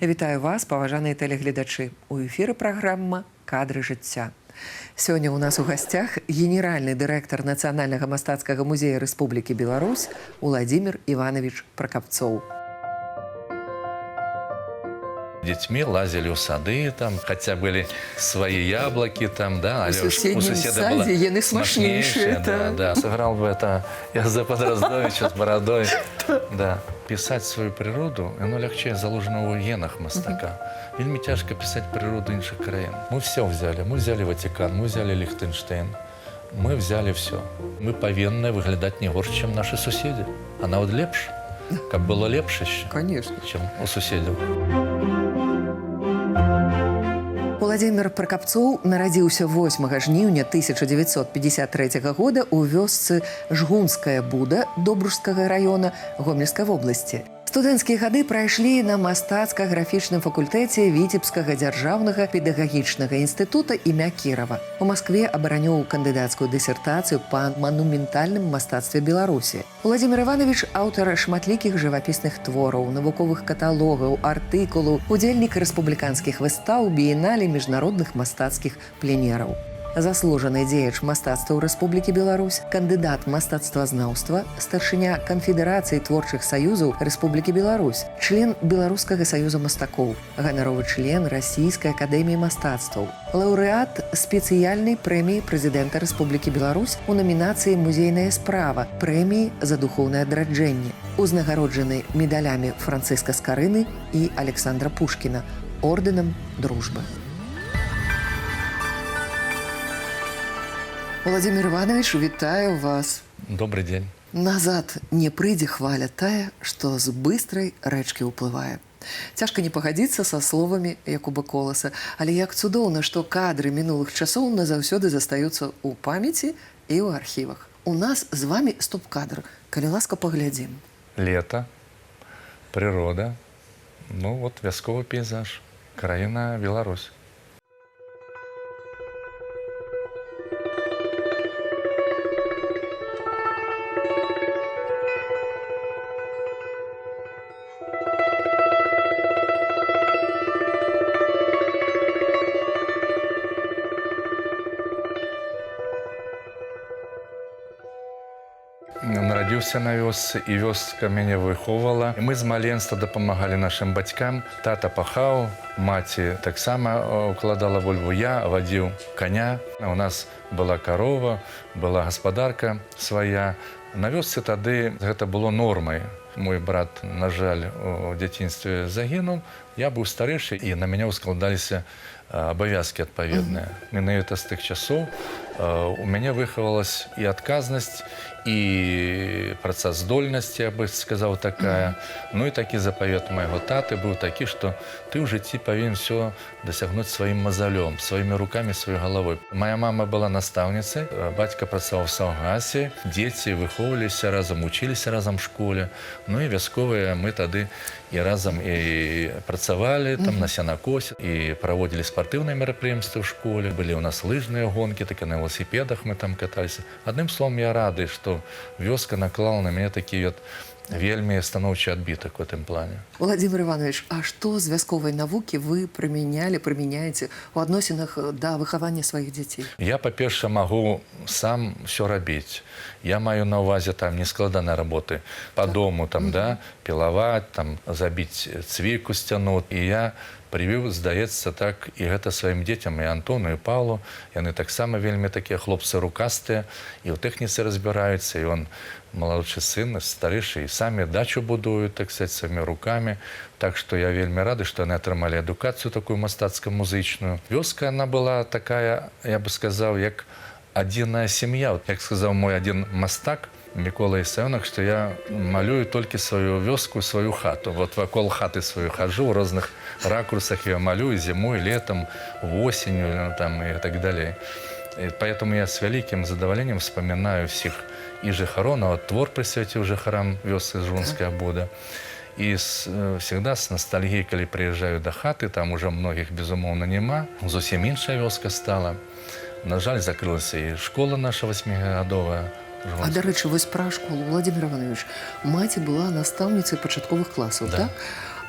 Вітаю вас, паважаныя тэлегледачы. У эфіры праграма «Кадры жыцця». Сёння ў нас у гасцях генеральны дырэктар Нацыянальнага мастацкага музея Рэспублікі Беларусь Уладзімір Іванович Пракапцоў. Детьми лазили у сады, там, хотя были свои яблоки, там, да, у соседнем саде яны смачнейшие, да, сыграл бы это Язепа Дроздовича с бородой, да. Писать свою природу, оно легче заложено в генах мастака. Вельми тяжко писать природу інших краин. Мы все взяли, мы взяли Ватикан, мы взяли Лихтенштейн, мы взяли все. Мы повинны выглядать не горше, чем наши соседи. А нават лепш, как было лепше еще, конечно, чем у соседей. Уладзімір Пракапцоў нарадзіўся 8 жніўня 1953 года ў вёсцы Жгунская Буда Добружскага района Гомельскай вобласці. Студэнцкія гады прайшлі на мастацка-графічным факультэце Віцебскага дзяржаўнага педагагічнага інстытута імя Кірава. У Маскве абараніў кандыдацкую дысертацыю па манументальным мастацтве Беларусі. Уладзімір Іванович – аўтар шматлікіх жывапісных твораў, навуковых каталогаў, артыкулаў, удзельнік рэспубліканскіх выстаў, біеннале міжнародных мастацкіх пленераў. Заслужаны дзеяч мастацтва ў Рэспублікі Беларусь, кандыдат мастацтвазнаўства, старшыня Канфедэрацыі творчых саюзаў Рэспублікі Беларусь, член Беларускага саюза мастакоў, ганаровы член Расійскай акадэміі мастацтваў, лаўрэат спецыяльнай прэміі прэзідэнта Рэспублікі Беларусь у намінацыі «Музейная справа» прэміі за духоўнае адраджэнне, узнагароджаны медалямі Францыска Скарыны і Александра Пушкіна, ордэнам дружбы. Уладзімір Іванович, вітаю вас. Добрый день. Назад не прыйдзе хваля тая, што з быстрай рэчкі ўплывае. Цяжка не пагадзіцца са словамі Якуба Коласа, але як цудоўна, што кадры мінулых часоў назаўсёды застаюцца ў памяці і ў архівах. У нас з вамі стоп-кадр. Калі ласка, паглядзім. Лето, природа, ну вот вясковы пейзаж, краіна Беларусь. Нарадзіўся на вёсцы, і вёска мяне выхоўвала. Мы з маленства дапамагалі нашым бацькам. Тата пахаў, маці таксама укладала бульбу. Я вадзіў коня. У нас была карова, была гаспадарка свая. На вёсцы тады гэта было нормай. Мой брат, на жаль, у дзяцінстве загінуў. Я быў старэйшы, і на мяне складаліся абавязкі адпаведныя. Менавіта з тых часоў у мяне выхавалась і адказнасць, і працаздольнасць, я бы сказаў, такая. Ну і такі запавет майго таты быў такі, што ты ў жыцці павінен все дасягнуць сваім мазалём, сваімі рукамі, сваёй галавой. Моя мама была настаўніцай, бацька працаваў в саўгасе, дзеці выхоўваліся разам, учыліся разам в школе. Ну і вясковыя мы тады і разам і працавалі там на сенакосе, і праводзілі спартыўныя мерапрыемствы ў школе. Былі ў нас лыжныя гонкі, такі на велосипедах мы там каталіся. Адным словом, я рады, што вёска наклала на мяне такі вот вельмі станоўчы адбітак у гэтым плане. Уладзімір Іванович, а што з вясковай навукі вы прымяняеце ў адносінах да выхавання сваіх дзяцей? Я, па-перша, магу сам все рабіць. Я маю на ўвазе там нескладаныя работы по дому, там, да, пілаваць, там, забіць цвіку сцяну. І я прывіў, здаецца, так, і гэта сваім дзецям, і Антону, і Павлу. Яны таксама вельмі такія хлопцы рукастыя, і ў тэхніцы разбіраюцца, і он малодшы сын, старэйшы, і самі дачу будуюць, так сказать, сваімі рукамі. Так што я вельмі рады, што яны атрымалі адукацыю такую мастацка-музычную. Вёска, она была такая, я бы сказаў, як адзіная сям'я. Як сказаў мой адзін мастак, Микола Ісаёнак, што я малюю толькі сваю вёску, сваю хату. Вот вакол хаты сваю хожу, ў розных ракурсах я малюю зимой, летом, осенью там, и так далее. И поэтому я с великим задоволением вспоминаю всех и жыхароў, твор прысвяціў жыхарам вёсцы Жгунская Буда. И всегда с ностальгией, калі приезжаю до хаты, там уже многих, безумоўна, нема. Зусім іншая вёска стала. На жаль, закрылася і школа наша 8-гадовая. А, дарэчы, вось пра школу, Уладзімір Іванович, маці была настаўніцай пачатковых класаў, да. так?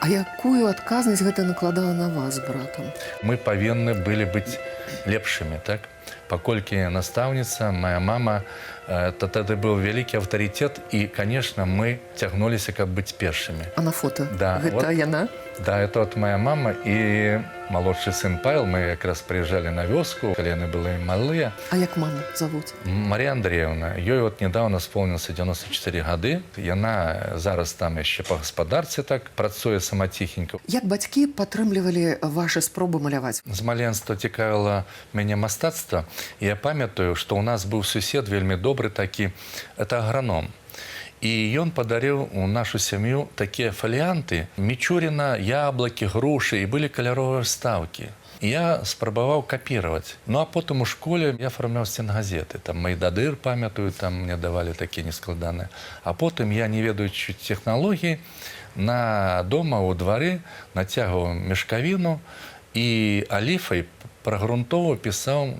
А якую адказнасць гэта накладала на вас з братам? Мы павінны былі быць лепшымі, так? Паколькі настаўніца, моя мама, то тады быў вялікі аўтарытэт, і, конечно, мы цягнуліся, каб быць першымі. А на фото? Да, Гэта вот. яна? Да, это вот моя мама и молодший сын Павел. Мы как раз приезжали на вёску, когда они были малые. А як маму завуць? Мария Андреевна, ей вот недавно исполнилось 94 годы. И она зараз там еще по господарстве так працуе самотихенько. Як бацькі падтрымлівалі вашы спробы маляваць? З маленства цікавіла мяне мастацтва. І я памятаю, што ў нас быў сусед вельмі добры такі, это аграном. І ён падарыў у нашу сям'ю такія фаліянты, мічуріна, яблыкі, грушы, і былі каляровыя вставкі. І я спрабаваў капіраваць. Ну а потым у школе я афармляў сценгазеты. Там Майдадыр, памятаю, там мне давалі такія нескладаныя. А потым я, не ведаючы тэхналогіі, на дома ў двары нацягваў мешкавіну і аліфай прагрунтова пісаў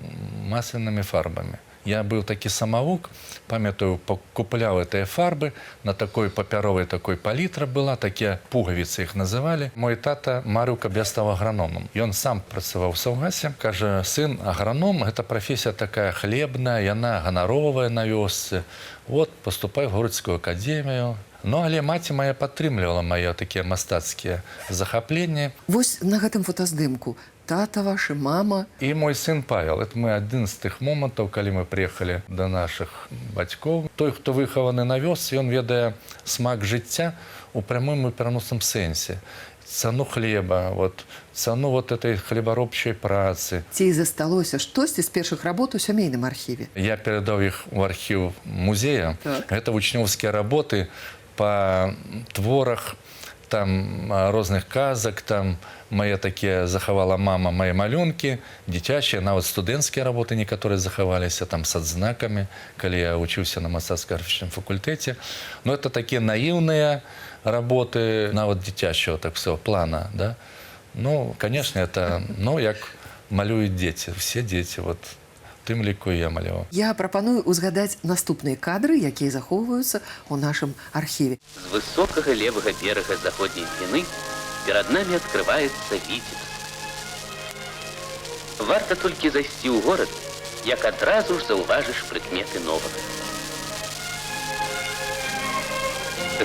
масленымі фарбамі. Я быў такі самавук, памятаю, купляў гэтыя фарбы, на такой папяровай такой палітра была, такія пугавіцы іх называлі. Мой тата марыў, каб я стаў аграномам. Ён сам працаваў у саўгасе, кажа, сын аграном, гэта прафесія такая хлебная, яна ганаровая на вёсцы. Вот, паступай в городскую академію. Ну, але маці моя падтрымлівала мае такія мастацкія захапленні. Вось на гэтым фотаздымку тата ваша, мама. І мой сын Павел. Это мы адзін з тых момантаў, калі мы прыехалі да нашых бацькоў. Той, хто выхаваны на вёсцы, ён ведае смак жыцця у прамым і пераносным сэнсе. Цану хлеба, вот, цану вот этой хлебаробчай працы. Ці засталося штосьці з першых работ у сямейным архіве? Я перадаў іх у архіў музея. Так. Гэта вучнёўскія работы па творах, там розных казак, там мае такія захавала мама, мае малюнкі, дзіцячыя, нават студэнцкія работы некаторыя захаваліся, там з адзнакамі, калі я вучыўся на мастацка-графічным факультэце. Но это такія наіўныя работы, нават дзіцячого так всего плана, да. Ну, конечно, это, ну, як малююць дзеці, все дзеці, вот, тым ліку я маляваў. Я прапаную узгадаць наступныя кадры, якія захоўваюцца ў нашым архіве. З высокага левага берага заходняй Двіны перад намі адкрываецца Віцебск. Варта толькі зайсці ў горад, як адразу ж заўважыш прыкметы новага.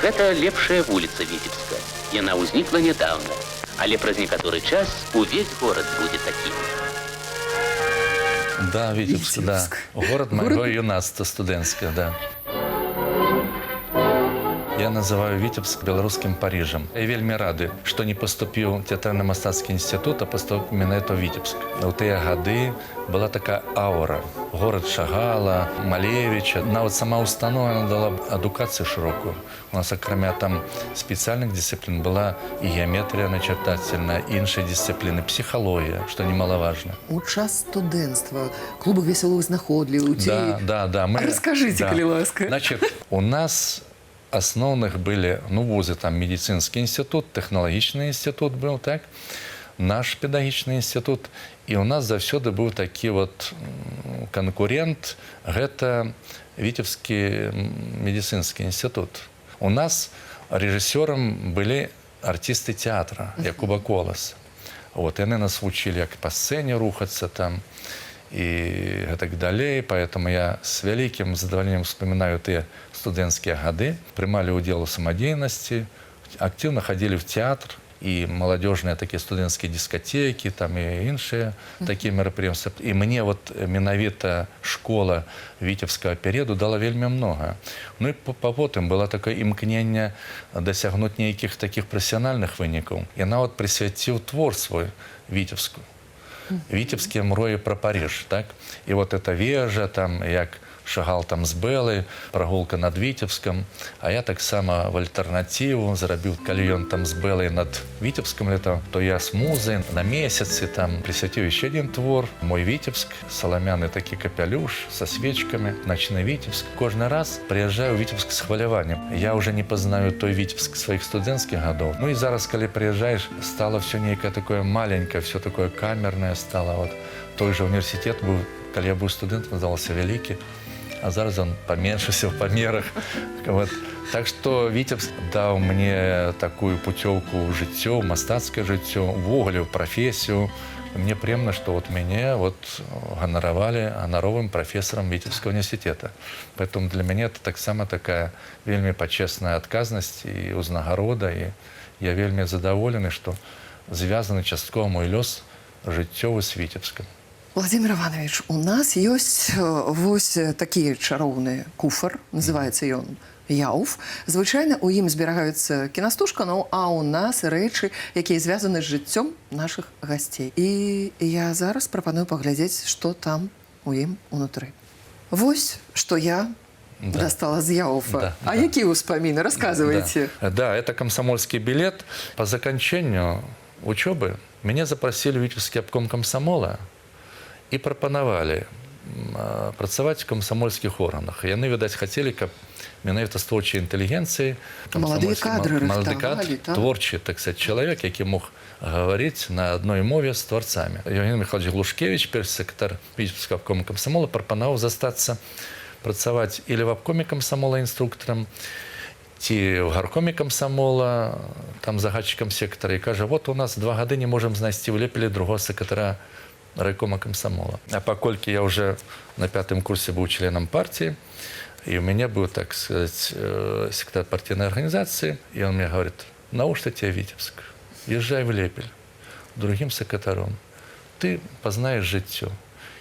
Гэта лепшая вуліца Віцебска. Яна ўзнікла нядаўна, але праз некаторы час увесь горад будзе такім. Да, Витебск, да. Город моего юнацтва студэнцкае, да. Я называю Витебск беларускім Парижем. Я вельмі рады, што не паступіў у тэатральна-мастацкі інстытут, а паступіў менавіта ў Витебск. У тыя гады была такая аура. Горад Шагала, Малевича. Нават сама установа дала адукацыю шырокую. У нас, акрамя там спецыяльных дысцыплін, была і геаметрія начертательная, і іншыя дысцыпліны, псіхалогія, што немалаважна. У час студэнцтва, клубы весялых знаходліў, ці... Да. А раскажыце, калі ласка. Значит, у нас основных были, ну, вузы, там, медицинский институт, технологичный институт был, так, наш педагогічны институт, и у нас заўсёды быў такі вот конкурент, гэта Витебскі медицинский институт. У нас режиссером были артисты театра, Якуба Коласа. Вот, яны нас вучили, як по сцене рухаться там, и так далее. Поэтому я с великим задоволением вспоминаю те студэнцкія гады, прымалі ўдзел у самадзейнасці, активно ходили в театр, и молодежные такие студэнцкія дискотеки, там и іншыя такие мерапрыемствы. И мне вот менавіта школа Витебского периоду дала вельмі много. Ну и потым было такое імкненне дасягнуць нейкіх таких профессиональных вынікаў. Я нават присвяціў твор свой Витебску. Витебские мрои про Париж, так? И вот эта вежа, там, як Шагал там з Бэлы, прагулка над Витебском, а я так само в альтернативу зарабіў, калі ён там з Бэлай над Витебском летал, то я с музой на месяцы там присвятил еще один твор, мой Витебск, соломяный такой капелюш со свечками, ночный Витебск. Каждый раз приезжаю в Витебск с хваляванием. Я уже не познаю той Витебск своих студентских годов. Ну и зараз, когда приезжаешь, стало все некое такое маленькое, все такое камерное стало. Вот той же университет был, когда я был студентом, назывался Великий. А зараз он поменшился в померах. Вот. Так что Витебск дал мне такую путевку в жыццё, в мастацкае жыццё, увогуле, в профессию. Мне приемно, что вот меня вот гоноровали гоноровым профессором Витебского университета. Поэтому для меня это так само такая вельми почесная отказность и узнагарода. И я вельми задоволены, что звязаны часткова мой лёс жыццёвы з Витебском. Владимир Иванович, у нас ёсць вось такі чароўны куфар, называецца ён Яуф. Звычайна у ім зберагаюцца кінастужка, ну а у нас рэчы, якія звязаны з жыццём нашых гасцей. І я зараз прапаную паглядзець, што там у ім унутры. Вось, што я достала з Яуфа. А якія ўспаміны? Расказвайце. Да, это комсомольский билет. По заканчэнню учебы меня запросили в Витебский обком комсомола и прапанавалі працаваць в комсомольских органах. Яны, видать, хотели, каб менавіта з творчай інтэлігенцыі, молодые кадры рыхтавалі, творчы, так сказать, человек, які мог говорить на одной мове с творцами. Евгений Михайлович Глушкевич, першы сакратар Витебского обкома комсомола, прапанаваў застацца працаваць или в обкоме комсомола инструктором, ці в гаркоме комсомола, там загадчиком сектора, и кажа, вот у нас 2 гады не можем знайсці в Лепеле другого секретаря райкома комсомола. А покольки я уже на 5-м курсе был членом партии, и у меня был, так сказать, секретарь партийной организации, и он мне говорит, наушта тебе Витебск, езжай в Лепель другим секретарем, ты познаешь жыццё.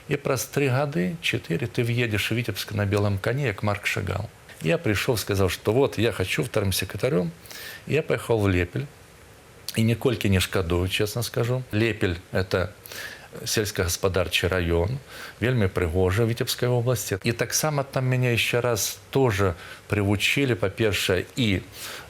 И праз 3 гады, 4, ты въедешь в Витебск на белом коне, как Марк Шагал. Я пришел, сказал, что вот, я хочу 2-м секретарем. Я поехал в Лепель. И никольки не шкодую, честно скажу. Лепель – это сельскохозяйственный район, вельми пригожа в Витебской области. И так само там меня еще раз тоже привучили, по-перше, и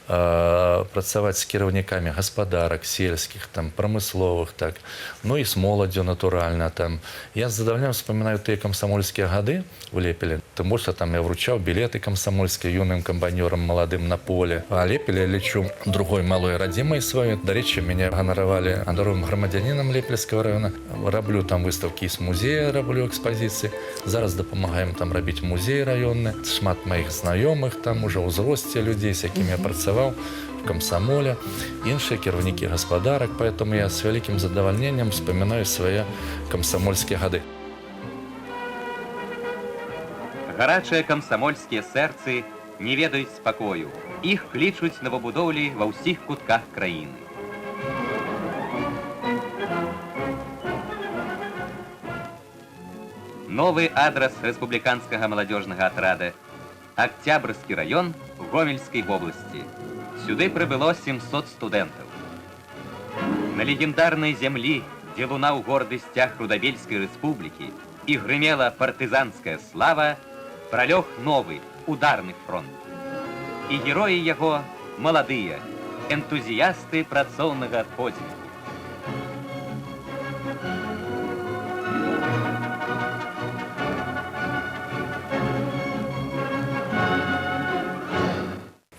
працаваць з кіраўнікамі гаспадарак сельскіх, там, прамысловых, так, ну і з моладдзю, натуральна. Там. Я з задавальненнем вспоминаю тыя камсамольскія гады в Лепеле, тому что там я вручаў билеты камсамольскія юным камбанёрам маладым на поле. А Лепель я лечу другой малой радзімай сваёй. Дарэчы, меня ганаравалі ганаровым грамадзянінам Лепельскага района. Раблю там выставкі з музея, раблю экспазіцыі. Зараз дапамагаем там рабіць музей раённы. Шмат маіх знаёмых там уже ўзросце людзей, з якімі я працаваў в комсомоле, іншыя кіраўнікі гаспадарак, поэтому я с великим задовольнением вспоминаю свои комсомольские годы. Гарачыя камсамольскія сэрцы не ведаюць спакою. Іх клічуць новабудоўлі ва ўсіх кутках краіны. Новы адрас рэспубліканскага маладзёжнага атрада – Октябрьский район Гомельской области. Сюды прибыло 700 студентов. На легендарной земли, где лунал гордый стяг Рудобельской республики и гремела партизанская слава, пролег новый ударный фронт. И герои его молодые, энтузиасты працоўнага подвигу.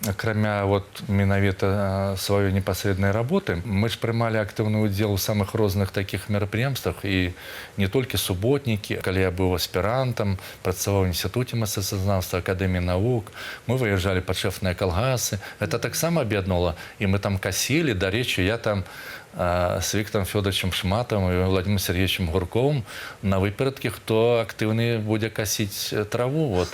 Акрамя вот менавіта сваёй непасрэднай работы, мы ж прымалі актыўны ўдзел у самых розных такіх мерапрыемствах, і не толькі суботнікі. Калі я быў аспірантам, працаваў в інстытуце мастацтвазнаўства, акадэміі навук, мы выязджалі падшэфныя калгасы. Это таксама аб'яднала, і мы там касілі. Дарэчы, я там с Виктором Федоровичем Шматовым и Владимиром Сергеевичем Гурковым на выпередке, хто активный будет косить траву. Вот.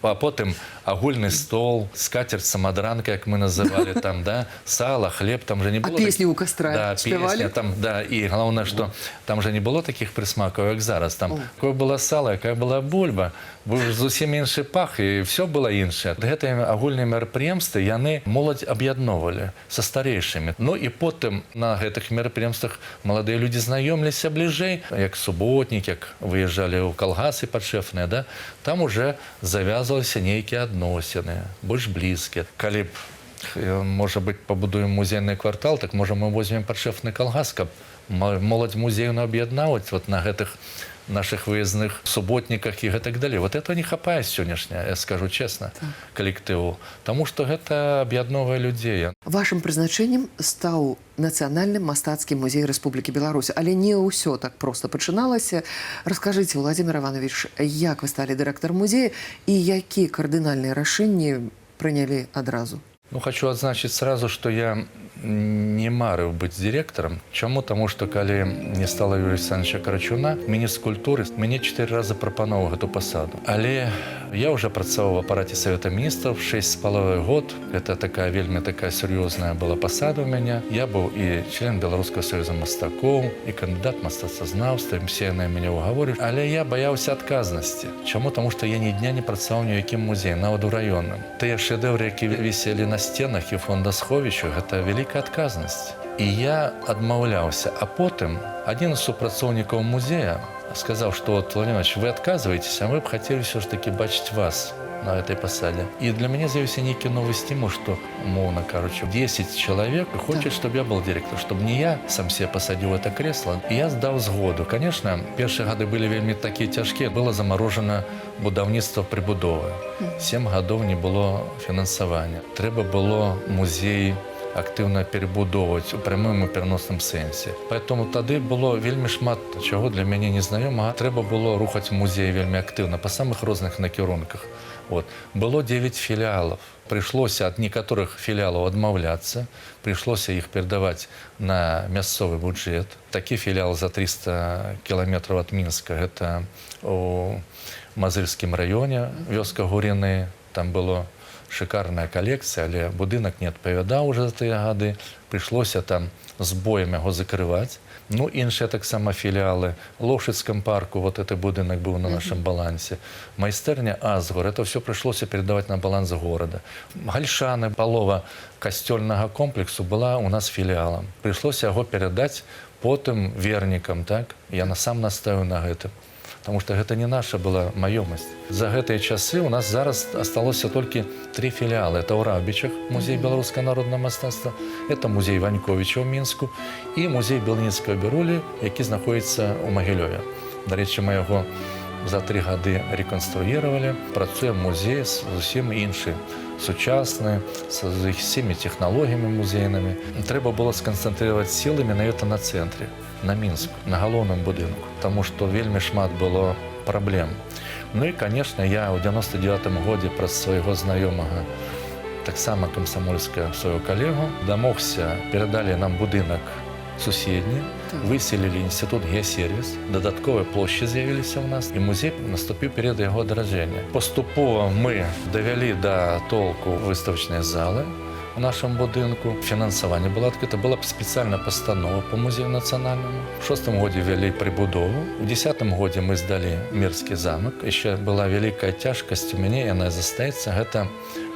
А потом агульный стол, скатерть самодранка, как мы называли, там, да, сало, хлеб, там же не было. А песни у костра да, песни, там, да, и главное, что там же не было таких присмаков, как зараз. Там какое было сало, какая была бульба, быў зусім іншы пах, і все было іншае. Гэтыя агульныя мерапрыемствы яны моладзь аб'ядноўвалі са старэйшымі. Ну і потым на гэтых мерапрыемствах маладыя людзі знаёміліся бліжэй, як суботнікі, як выязджалі ў калгасы падшэфныя, да? Там уже завязваліся нейкія адносіны, больш блізкія. Калі б, можа быць, пабудуем музейны квартал, так можа мы возьмем падшэфны калгас, каб моладзь музейную аб'яднаўваць вот на гэтых наших выездных суботниках и так далее. Вот этого не хапае сённяшняя, я скажу честно, коллективу. Потому что это объединовывает людей. Вашим прызначэннем стаў Нацыянальны мастацкі музей Рэспублікі Беларусь. Але не ўсё так проста пачыналася. Раскажыце, Владимир Иванович, як вы сталі дырэктарам музея і якія кардынальныя рашэнні прынялі адразу? Ну, хочу адзначыць сразу, что я не марыў быць директором. Чаму? Таму што калі не стала Юрія Александровича Карачуна, міністр культуры мне 4 разы прапановаў гэту пасаду. Але я уже працаваў в апараце Совета Министров 6,5 год. Это такая вельмі такая сур'ёзная была пасада у мяне. Я быў і член Беларускага союза мастакоў, і кандыдат мастацтвазнаўства, все на мяне угаворюць. Але я баяўся адказнасці. Чаму? Таму што я ні дня не працаваў ні ў якім музеі, нават у раённым. Тыя шэдэўры, які віселі на сценах і фондасховішчах, гэта вялікая адказнасць. І я адмаўляўся. А потым адзін з супрацоўнікаў музея сказаў, што вот, Владимир Ильич, вы отказываетесь, а мы б хотели все ж таки бачить вас на этой посаде. И для меня з'явился некий новый стимул, что, умовно короче, 10 человек хочет, чтобы я был директором, чтобы не я сам себе посадил в это кресло. И я сдал згоду. Конечно, первые годы были вельми такие тяжкие. Было заморожено будаўніцтва прибудовы. 7 годов не было финансования. Треба было музей активно перебудовывать у прямым і переносным сенсі. Поэтому тады было вельмі шмат чого для мяне незнаёмага. Трэба было рухаць музей вельмі актыўна па самых розных накірунках. Вот. Было 9 філіалаў. Прыйшлося ад некаторых філіалаў адмаўляцца, прыйшлося іх перадаваць на мясцовы бюджэт. Такі філіал за 300 кіламетраў ад Мінска, гэта у Мазырскім раёне, вёска Гуріны, там было шикарная коллекция, але будынак не адпавядаў уже за тыя гады. Прыйшлося там з боем яго закрываць. Ну, іншыя таксама філіалы. Лошыцкам парку, вот этот будынак быў на нашем балансе. Майстэрня Азгор, это все прыйшлося передаваць на баланс города. Гальшаны, палова касцёльнага комплексу была у нас філіалам. Прыйшлося яго перадаць потым вернікам, так? Я сам настаиваю на гэтым. Потому что это не наша была маёмасць. За гэтыя часы у нас зараз асталося толькі 3 філіалы. Это ў Раўбічах, музей беларускага народнага мастацтва, это музей Ваньковіча ў Мінску і музей Белніцкага Бярулі, які знаходіцца ў Магілёве. Дарэчы, мы яго за 3 гады рэканструіравалі. Працуе музей зусім іншы, сучасны, з усімі тэхналогіямі музейнымі. Трэба было сканцэнтрировать сілы менавіта на цэнтры, на Мінску, на галоўным будынку, таму што вельмі шмат было праблем. Ну і, конечно, я ў 99-м годзе праз свайго знаёмага, таксама камсамольскага свайго калегу, дамогся, перадалі нам будынак суседні, выселілі інстытут геасервіс, дадатковыя плошчы з'явіліся ў нас, і музей наступіў перыяд яго адраджэння. Паступова мы давялі да толку выставачныя залы у нашем будынку. Фінансаванне было адкрыта, была спецыяльная пастанова по музею нацыянальнаму. У 6-м годзе вялі прыбудову. У 10-м годзе мы здалі Мірскі замак. Яшчэ была вялікая цяжкасць у мяне, яна застаецца, гэта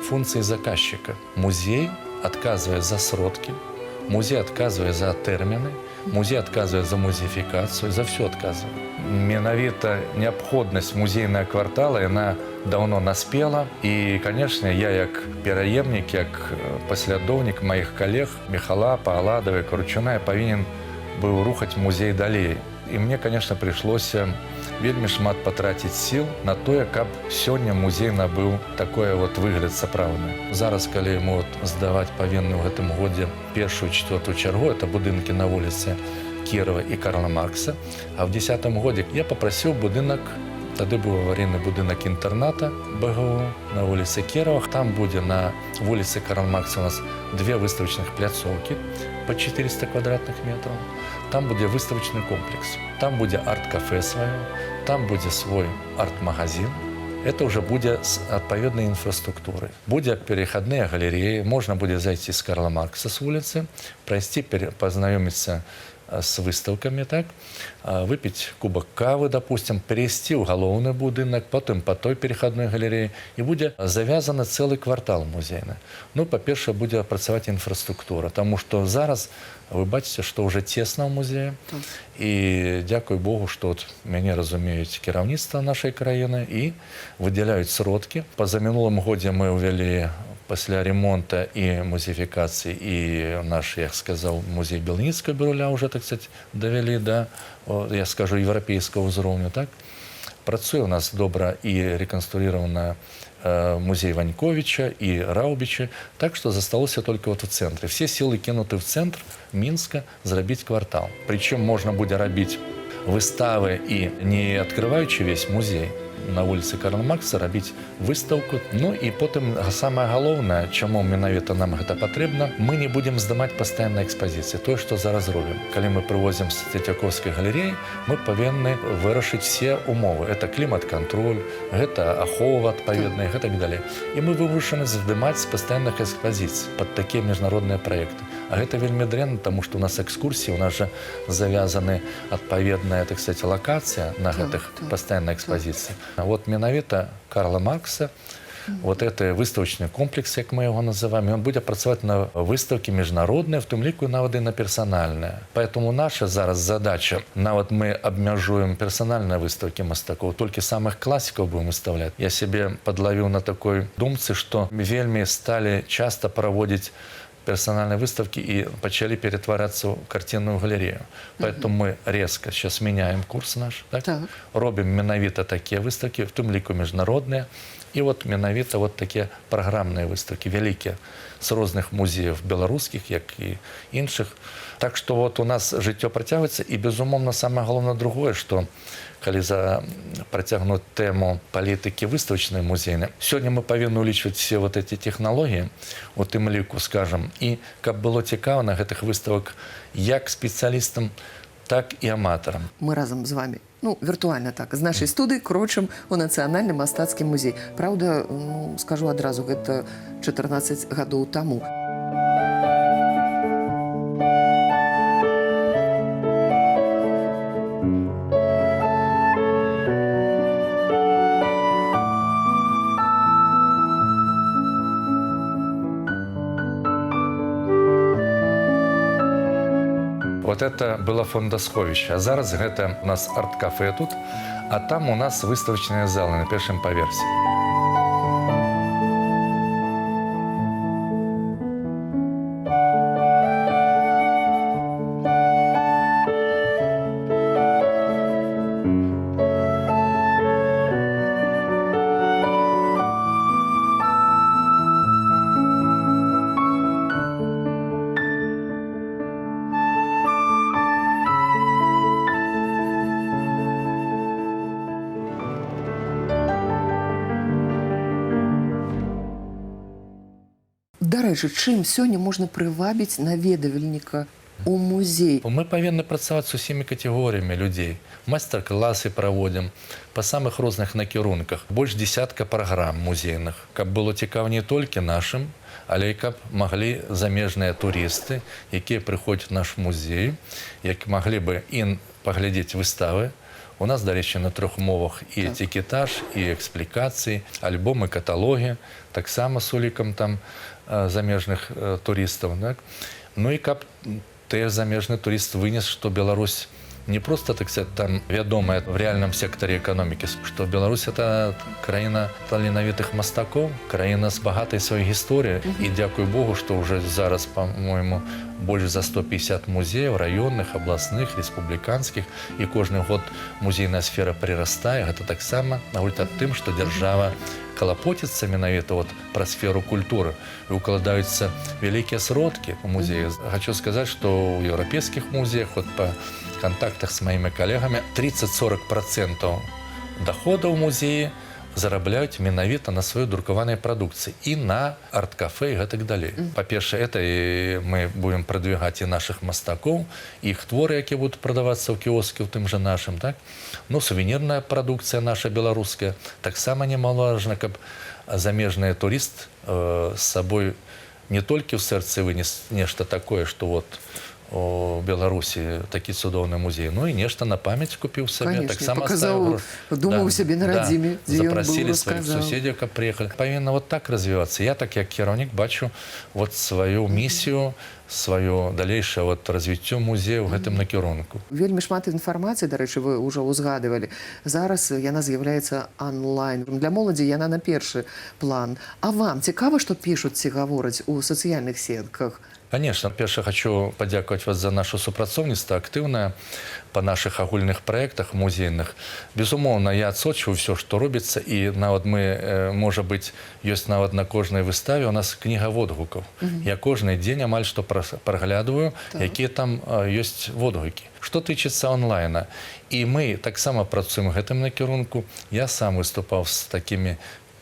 функцыі заказчыка. Музей адказвае за сродкі, музей адказвае за тэрміны, музей адказвае за музеіфікацыю, за все адказвае. Менавіта неабходнасць музейнага квартала, яна давно наспела. І, конечно, я як пераемнік, як паслядоўнік маіх калег Михала, Пагаладава, Карачуна, я павінен быў рухаць музей далей. І мне, конечно, прыйшлося вельмі шмат патраціць сіл на тое, каб сёння музей набыў такое вот выгляд сапраўдны. Зараз, калі мы здаваць павінны ў гэтым годзе першую, 4-ю чаргу, это будынкі на вуліцы Кірова і Карла Маркса, а ў 10-м годзе я папрасіў будынак, тады быў аварыйны будынак інтэрната БГУ на вуліцы Кірова. Там будзе на вуліцы Карла Маркса у нас 2 выставачных пляцоўкі по 400 квадратных метров. Там будзе выставачны комплекс, там будзе арт-кафе сваё, там будзе свой арт-магазин. Это уже будзе з адпаведнай інфраструктуры. Будзе перехадныя галереі, можна будзе зайти з Карла Маркса з вуліцы, прайсці, пазнаёміцца с выставками, так, выпить кубок кавы, допустим, перейсці ў галоўны будынак, потым по той переходной галереі, і будзе завязаны цэлы квартал музейны. Ну, па-першае, будзе працаваць інфраструктура, таму што зараз вы бачыце, што ўжо цесна ў музеі, і дзякуй Богу, што от мяне разумеюць кіраўніцтва нашай краіны і выдзяляюць сродкі. Пазамінулым годзе мы ўвялі пасля ремонта і музеіфікацыі і наш, як сказаў, музей Белніцкага Бяруля уже, так сказать, давялі да, я скажу, еўрапейскага ўзроўню, так? Працуе у нас добра і рэканструіравана музей Ваньковіча і Раўбіча, так што засталося только вот в цэнтры. Все сілы кінуты в цэнтр Мінска зрабіць квартал. Прычым можна будзе рабіць выставы і не адкрываючы весь музей, на вулицы Карла Маркса рабіць выстаўку. Ну і потым самае галоўнае, чаму менавіта нам гэта патрэбна, мы не будзем здымаць пастаянныя экспазіцыі, тое, што зараз робім. Калі мы прывозім з Трэцяковскай галерэі, мы павінны вырашыць все умовы. Это клімат-кантроль, гэта ахова адпаведная, гэтак далей. І мы вымушаны здымаць з пастаянных экспазіцый пад такія міжнародныя праекты. А гэта вельмі дрэнна, таму што у нас экскурсіі, у нас жа завязаны адпаведная, так сказать, лакацыя на гэтых пастаянных экспазіцыях. А вот менавіта Карла Маркса, вот это выставочный комплекс, як мы его называем, он будет працаваць на выставке международные, в том лику нават и на персональные. Поэтому наша зараз задача, нават мы обмяжуем персональные выставки мастаков, только самых классиков будем выставлять. Я себе подловил на такой думце, что вельми стали часто проводить персональные выставки и начали перетворяться в картинную галерею. Поэтому мы резко сейчас меняем курс наш, так? Робим менавіта такие выставки, в том лику международные. И вот менавіта вот такие программные выставки, великие, с разных музеев белорусских, як и інших. Так что вот у нас жыццё працягваецца, и, безумоўна, самое главное другое, что калі працягнуць тему палітыкі выставачнай музейнай, сёння мы павінны ўлічваць все вот эти технологии, у тым ліку, скажем, і каб было цікава на гэтых выставак як спецыялістам, так і аматарам. Мы разам з вами, віртуальна так, з нашай студыі крочым у Нацыянальны мастацкі музей. Праўда, скажу адразу, гэта 14 гадоў таму. Вот это было фондасховище. А зараз гэта у нас арт-кафе тут, а там у нас выставочные залы на першым паверсе. Дарэчы, чым сёння можна прывабіць наведвальніка у музей? Мы павінны працаваць з усімі катэгорыямі людзей. Майстар-класы праводзім па самых розных накірунках. Больш десятка праграм музейных, каб было цікава не толькі нашым, але і каб маглі замежныя турысты, якія прыходзяць в наш музей, як маглі бы і паглядзець выставы. У нас, дарэчы, на 3 мовах і этикетаж, і эксплікацыі, альбомы, каталогі, таксама з улікам там замежных турыстаў. Ну і каб ты замежны турыст вынес, што Беларусь не просто, так сказать, там вядомая в реальном секторе экономики, что Беларусь это краіна таленавітых мастакоў, краіна з багатай сваёй гісторыяй. І дзякуй Богу, што уже зараз, по-моему, больш за 150 музеяў, раённых, абласных, республиканских, і кожны год музейная сфера прырастае. Гэта таксама гаворыць аб тым, што дзяржава клапоціцца менавіта вот пра сферу культуры. І укладаюцца вялікія сродкі у музеі. Хочу сказаць, што ў еўрапейскіх музеях, вот па контактах с моими коллегами, 30-40% доходов музея зарабляюць менавіта на сваёй друкаванай прадукцыі і на арт-кафе і гэтак далей. Па-першае, это мы будем прадвигаць і наших мастакоў, іх творы, якія будуць прадавацца ў кіоскі, ў тым жа нашым, так? Ну, сувенірная прадукцыя наша беларуская. Таксама немаловажна, каб замежны турыст з сабой не толькі ў сэрцы вынес нешта такое, што вот у Беларусі такі цудоўны музей, ну і нешта на памяць купіў сабе. Таксама паказаў, думаў сябе на радзіме, дзе ён быў, запросілі сваіх суседзяў, каб прыехалі. Павінна вот так развівацца. Я так, як кіраўнік, бачу вот сваю місію, сваё далейшае вот развіццё музея ў гэтым накірунку. Вельмі шмат інфармацыі, дарэчы, вы ўжо ўзгадывалі. Зараз яна з'яўляецца онлайн. Для моладзі яна на першы план. А вам цікава, што пішуць ці гавораць у сацыяльных сетках? Мне, честно говоря, не очень. Я не Конечно, перше хочу подякувати вас за нашу супрацоўніцтва актыўнае па наших агульных праектах музейных. Безумоўна, я адсочваю все, што робіцца, і нават мы, можа быць, ёсць нават на кожнай выставе у нас кніга водгукаў. Я кожны дзень амаль што праглядваю, якія там ёсць водгукі. Што тычыцца онлайна. І мы таксама працуем гэтым накірунку. Я сам выступаў з такімі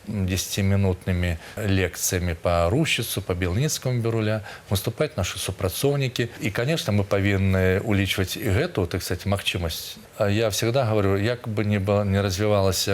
10-минутными лекциями по Рущицу, по Белницкому Беруля, выступать наши супрацоўнікі. И, конечно, мы повинны улічваць и эту, так сказать, магчымасць. Я всегда говорю, як бы не развивалась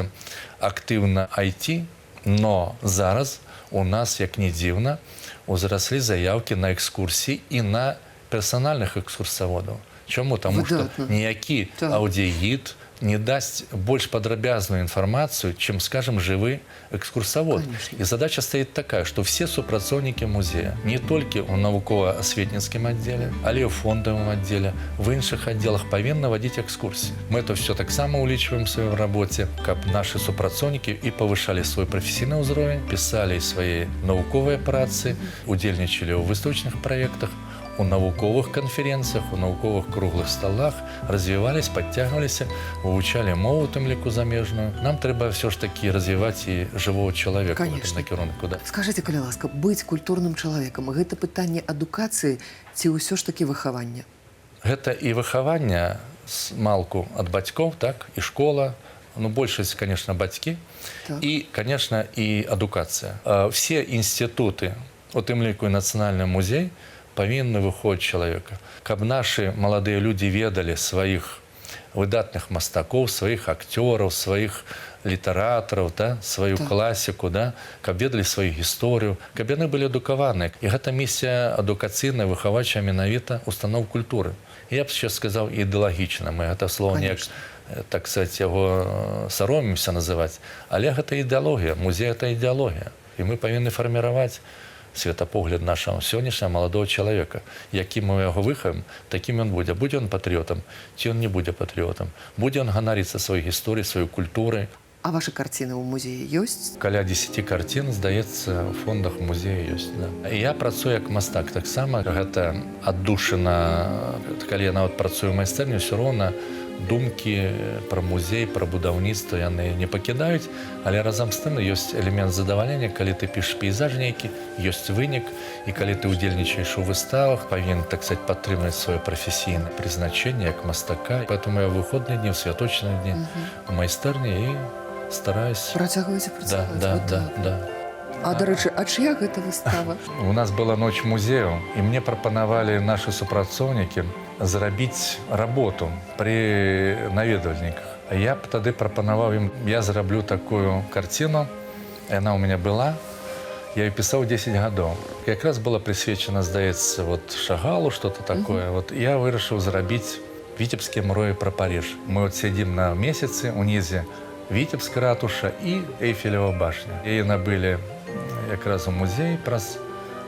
активно IT, но зараз у нас, як не дзіўна, узраслі заявки на экскурсии и на персональных экскурсоводов. Чому? Тому что ніякі аудиогид не даст больше падрабязную информацию, чем, скажем, живый экскурсовод. Конечно. И задача стоит такая, что все супрацоўнікі музея, не только у навукова-осветницком отделе, але и в фондовом отделе, в іншых отделах повинны водить экскурсии. Мы это все так само уличиваем в своей работе, как наши супрацоўнікі и повышали свой профессиональный уровень, писали свои науковые працы, удзельнічалі в выставочных проектах, у навуковых конференциях, у науковых круглых столах, развивались, подтягивались, вывучали мову, тым ліку замежную. Нам треба все ж таки развивать и живого человека в этом накірунку. Да. Скажите, калі ласка, быць культурным чалавекам, гэта пытанне адукацыі ці ўсё ж таки выхавання? Гэта і выхаванне з малку ад бацькоў, так, і школа, ну, большасць, конечно, бацькі, і, конечно, і адукацыя. Все інстытуты, у тым ліку і Нацыянальны музей, повинны выходить человека. Каб наши молодые люди ведали своих выдатных мастаков, своих актеров, своих литераторов, да, свою классику, да, каб ведали свою историю, каб яны были адукаваны. И гэта миссия адукацыйная, выхавачая менавіта установ культуры. Я б сейчас сказал ідэалагічна, мы гэта слово не, так сказать, его саромимся называть, але гэта идеология, музей это идеология. И мы повинны формировать светапогляд нашего сённяшняга молодого человека. Яким мы его выхаваем, таким он будет. Будь он патриотом, ці он не будет патриотом. Будь он ганариться своей историей, своей культурой. А ваши картины у музея ёсць? Каля 10 картин, здаецца, у фондах музея ёсць. Да. І я працую як мастак. Таксама гэта аддушына, калі я нават працую в майстэрні, ўсё роўна думкі пра музей, пра будаўніцтва яны не пакідаюць, але разам з тым ёсць элемент задавальнення, калі ты пішаш пейзаж нейкі, ёсць вынік, і калі ты удзельнічаеш у выставах, павінен, так сказать, падтрымліваць сваё прафесійнае прызначэнне як мастака. Поэтому я ў выходныя дні, ў святочныя дні у майстэрні і стараюсь... Працягваеце працаваць? Да. А, дарэчы, а чыя гэта выстава? У нас была ноч музею, і мне прапанавалі нашы супрацоўнікі зрабіць работу при наведвальніках. Я тады прапанаваў ім, я зраблю такую картину, яна у меня была, я ее писал 10 годов. Как раз была присвячена, здаецца, вот Шагалу, что-то такое. Вот я вырашыў зрабіць Витебские мроі про Париж. Мы вот сидим на месяце унізе Витебская ратуша и Эйфелева башня. Яе набылі как раз у музей праз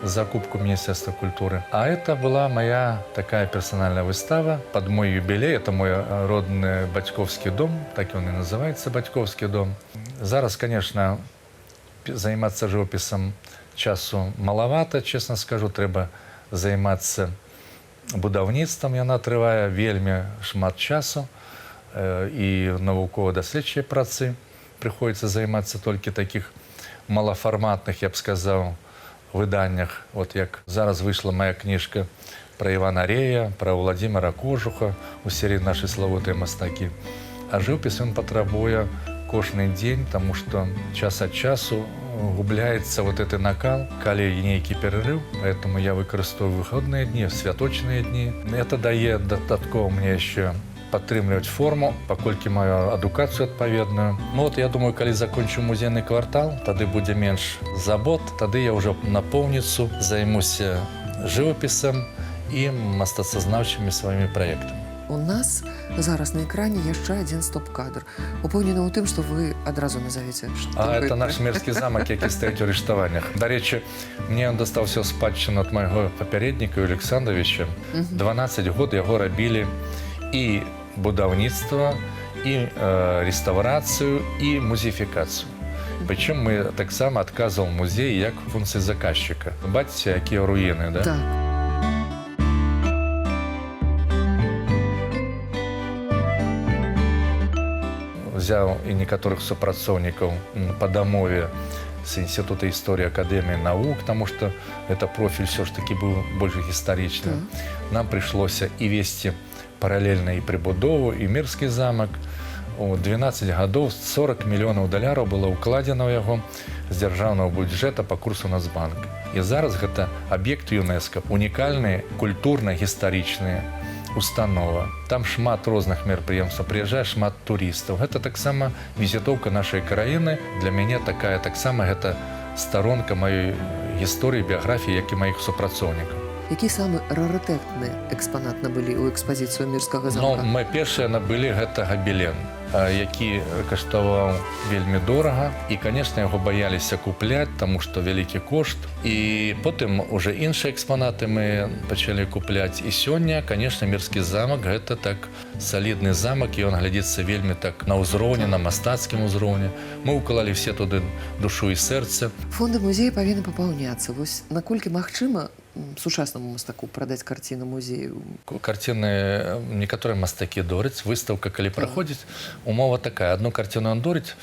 закупку Министерства культуры. А это была моя такая персональная выстава под мой юбилей. Это мой родный бацьковский дом, так он и называется, бацьковский дом. Зараз, конечно, заниматься живописом часу маловато, честно скажу. Трэба займацца будаўніцтвам. Яна трывае вельмі шмат часу. И навукова-даследчыя працы приходится займацца толькі таких малафарматных, я б сказал, выданнях. Вот як зараз вышла моя книжка про Ивана Рея, про Владимира Кожуха, у серии «Наши славутые мастаки». А живопись он патрабуе кожны дзень, потому что час от часу губляется вот этот накал, калі нейкі перерыв, поэтому я выкарыстовываю выходные дни, святочные дни. Это дае додатково мне еще падтрымліваць форму, паколькі маю адукацыю адпаведную. Ну вот я думаю, калі закончу музейны квартал, тады будзе менш забот, тады я ўжо напоўніцу займуся жывапісам і мастацазнаўчымі сваімі праектамі. У нас зараз на экране яшчэ адзін стоп-кадр. Упэўнены ў тым, што вы адразу назовеце. Это наш мерзкі замак, які стаіць у арыштаваннях. Дарэчы, мне он дастаўся ў спадчыну ад майго папярэдніка Александровича. 12 год яго рабілі і будаўніцтва, і рэстаўрацыю, і музеіфікацыю. Прычым мы таксама адказваў музей як функцыі заказчыка. Бачыце, якія руіны, да? Так. взял и некоторых супрацовников по домове с Института истории Академии наук, потому что это профиль все-таки был больше историчным. Нам пришлось и вести параллельно и прибудову, и Мирский замок. У 12 годов 40 миллионов долларов было укладено в его з державного бюджета по курсу Нацбанка. І зараз гэта аб'ект ЮНЕСКО, унікальная культурна-гістарычная установа. Там шмат розных мерапрыемстваў, прыязджае шмат турыстаў. Гэта таксама візітоўка нашай краіны. Для мяне такая таксама гэта старонка маёй гісторыі, біяграфіі, як і маіх супрацоўнікаў. Які самы рарытэтны экспанат набылі ў экспазіцыю Мірскага замка? Мы першыя набылі гэта габелен, які каштаваў вельмі дорага. І, конечно, яго баяліся купляць, таму што вялікі кошт. І потым уже іншыя экспанаты мы пачалі купляць. І сёння, конечно, Мірскі замак гэта так салідны замак, і ён глядзіцца вельмі так на ўзроўні, на мастацкім узроўні. Мы ўклалі все туды душу і сэрца. Фонды музея павінны папаўняцца. Вось наколькі магчыма сучаснаму мастаку прадаць карціны музею? Карціны некаторыя мастакі дораць. Выстаўка, калі праходзіць, умова такая. Одну картину он дорит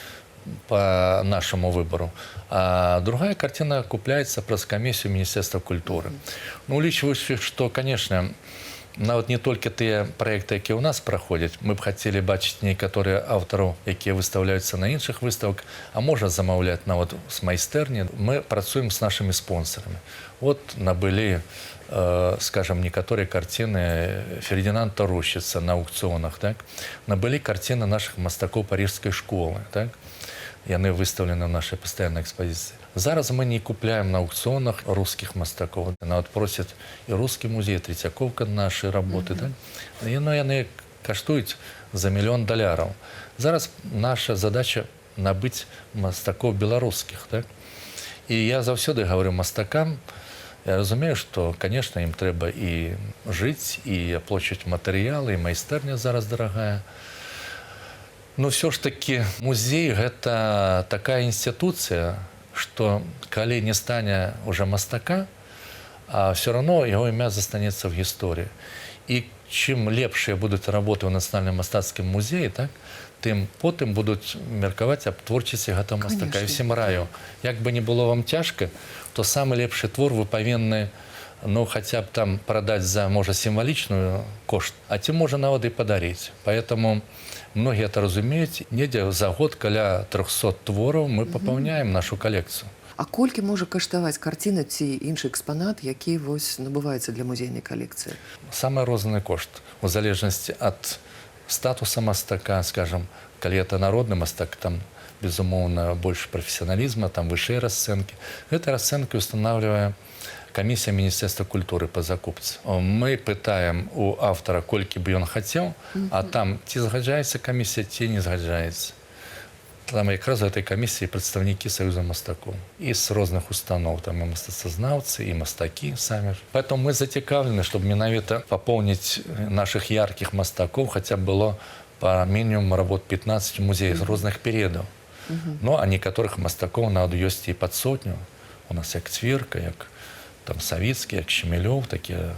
по нашему выбору, а другая картина купляется праз комиссию Министерства культуры. Ну, улічваючи, что, конечно, нават не только те проекты, які у нас проходят, мы б хотели бачыць некаторыя аўтараў, якія выставляются на іншых выставках, а можа замаўляць нават с майстэрні. Мы працуем с нашими спонсорами. Вот набылі, скажем, некоторые картины Фердинанда Рощица на аукционах, так? Набылі картины наших мастакоў Парижской школы, так? Яны выставлены в нашей постоянной экспозиции. Зараз мы не купляем на аукционах русских мастакоў. Нават просят и Русский музей, Третьяковка наши работы, так? Но яны каштуюць за $1 миллион. Зараз наша задача набыць мастакоў беларускіх, так? И я заўсёды говорю мастакам, я разумею, что, конечно, им трэба и жить, и оплачивать материалы, и майстэрня зараз дорогая. Но все ж таки музей – это такая институция, что калі не стане уже мастака, а все равно его имя застанется в истории. И чем лепшие будут работы в Национальном мастацкім музеі, так, тым потым будуць меркаваць аб творчасці гэтага мастака. І всім раю. Як бы не было вам цяжка, то самый лепшы твор вы павінны, ну, хотя бы там продать за, может, символичную кошт, а тем можно нават и подарить. Поэтому многие это разумеют. Недзе за год каля 300 творов мы пополняем нашу коллекцию. А колькі можа каштаваць карціна ці іншы экспанат, які вось набываецца для музейнай калекцыі? Самый розны кошт. В залежнасці от статуса мастака, скажем, калі это народный мастак, там, безумоўно, больше профессионализма, там высшие расцэнкі. Этой расцэнкой устанавливая комиссия Министерства культуры по закупце. Мы пытаем у автора, колькі бы он хотел, а там ці згаджаецца комиссия, ці не згаджаецца. Там якраз в этой комиссии представники Союза мастаков. Из разных установ. Там и мастацазнаўцы, и мастаки сами. Поэтому мы зацікавлены, чтобы менавіта пополнить наших ярких мастаков, хотя бы было по минимуму работ 15 музеев с разных периодов. Ну, а некоторых мастаков надо есть и под 100. У нас як Цвірка, як там Савіцкі, як Шемелёв, такие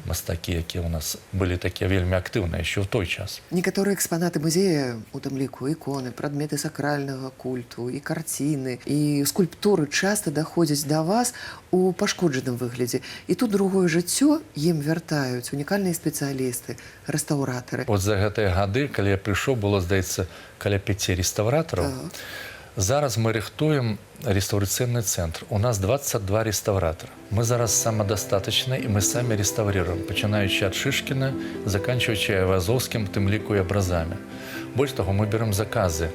мастакі, якія у нас былі такія вельмі актыўныя яшчэ ў той час. Некаторыя экспанаты музея, у тым ліку іконы, прадметы сакральнага культу, і карціны, і скульптуры часта даходзяць да вас у пашкоджаным выглядзе. І тут другое жыццё ім вяртаюць унікальныя спецыялісты, рэстаўратары. Вот за гэтыя гады, калі я прыйшоў, было, здаецца, каля 5 рэстаўратараў. Зараз мы рыхтуем реставрационный центр. У нас 22 реставратора. Мы зараз самодостаточны, и мы сами реставрируем, начинаючи от Шишкина, заканчиваючи Айвазовским, тем лику и образами. Больше того, мы берем заказы.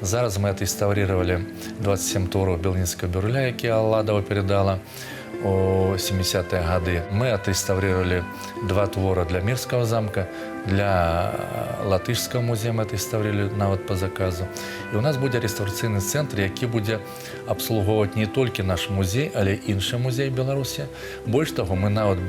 Зараз мы отреставрировали 27 творов Белнинского бюрля, які Алладова передала у 70-е годы. Мы отреставрировали 2 твора для Мирского замка, для Латышского музея мы отреставрировали нават по заказу. И у нас будет реставрационный центр, який будет обслуговывать не только наш музей, але и інший музей Беларуси. Больше того, мы нават